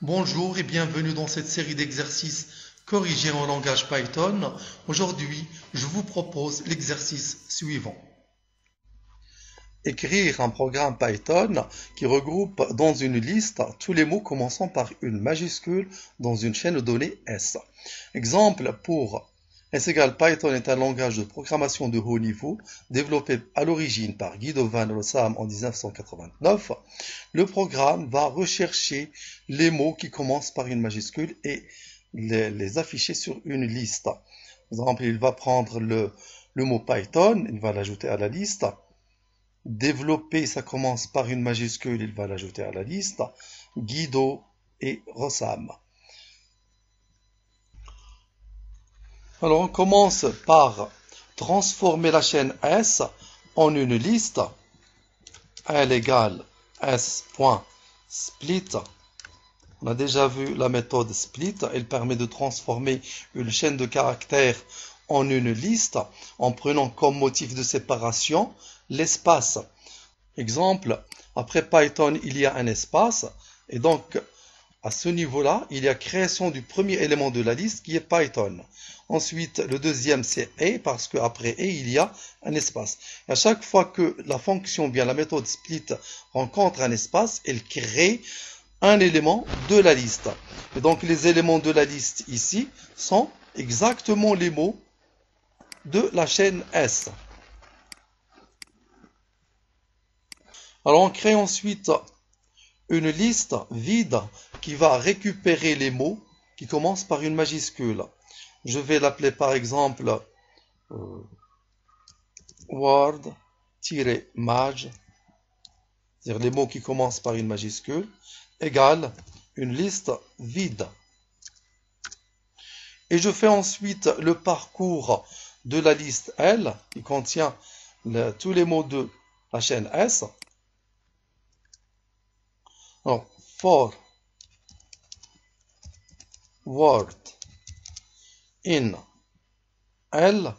Bonjour et bienvenue dans cette série d'exercices corrigés en langage Python. Aujourd'hui, je vous propose l'exercice suivant. Écrire un programme Python qui regroupe dans une liste tous les mots commençant par une majuscule dans une chaîne de données S. Exemple pour S égale Python est un langage de programmation de haut niveau développé à l'origine par Guido van Rossum en 1989. Le programme va rechercher les mots qui commencent par une majuscule et les afficher sur une liste. Par exemple, il va prendre le mot Python, il va l'ajouter à la liste. Développer, ça commence par une majuscule, il va l'ajouter à la liste. Guido et Rossum. Alors on commence par transformer la chaîne S en une liste. L égale S.split. On a déjà vu la méthode split. Elle permet de transformer une chaîne de caractères en une liste en prenant comme motif de séparation l'espace. Exemple, après Python, il y a un espace. Et donc, à ce niveau-là, il y a création du premier élément de la liste qui est Python. Ensuite, le deuxième, c'est A, parce qu'après A, il y a un espace. Et à chaque fois que la fonction, bien la méthode split, rencontre un espace, elle crée un élément de la liste. Et donc, les éléments de la liste ici sont exactement les mots de la chaîne S. Alors, on crée ensuite une liste vide qui va récupérer les mots qui commencent par une majuscule. Je vais l'appeler par exemple word-maj, c'est-à-dire les mots qui commencent par une majuscule, égale une liste vide. Et je fais ensuite le parcours de la liste L, qui contient tous les mots de la chaîne S. Alors, for word in L,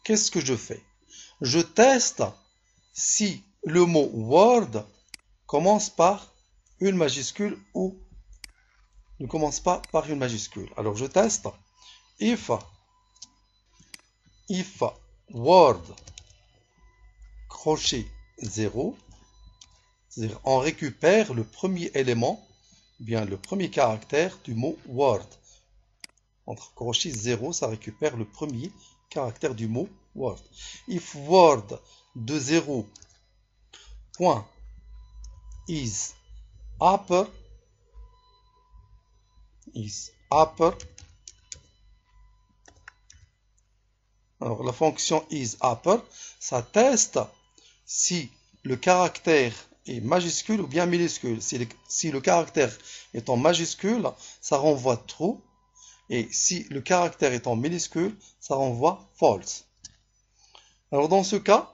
qu'est-ce que je fais? Je teste si le mot word commence par une majuscule ou ne commence pas par une majuscule. Alors je teste if word crochet 0, c'est-à-dire on récupère le premier élément, bien le premier caractère du mot word. Entre crochet 0, ça récupère le premier caractère du mot word. If word de 0 point is upper, alors la fonction is upper, ça teste si le caractère est majuscule ou bien minuscule. Si le caractère est en majuscule, ça renvoie true. Et si le caractère est en minuscule, ça renvoie false. Alors dans ce cas,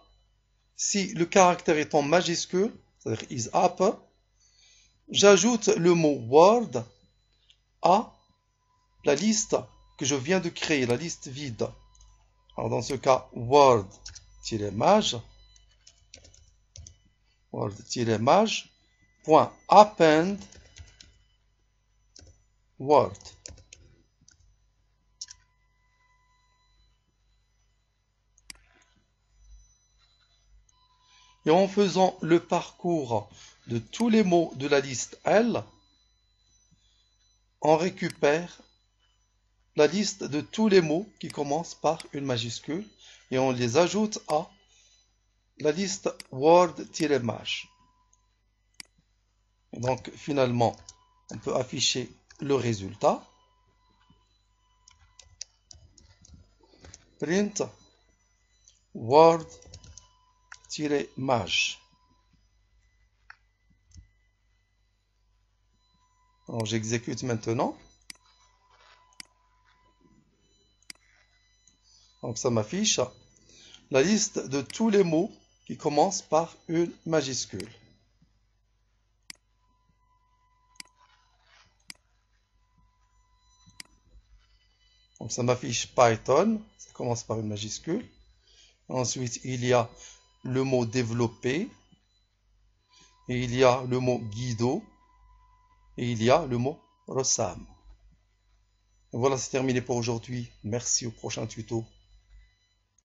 si le caractère est en majuscule, c'est-à-dire is upper, j'ajoute le mot word à la liste que je viens de créer, la liste vide. Alors dans ce cas, word-maj, point append word. Et en faisant le parcours de tous les mots de la liste L, on récupère la liste de tous les mots qui commencent par une majuscule et on les ajoute à la liste word-maj. Donc finalement, on peut afficher le résultat. Print word-maj. Alors j'exécute maintenant. Donc ça m'affiche la liste de tous les mots qui commencent par une majuscule. Donc ça m'affiche Python, ça commence par une majuscule. Ensuite, il y a le mot développer. et il y a le mot guido, et il y a le mot rossam. Voilà, c'est terminé pour aujourd'hui. Merci, au prochain tuto.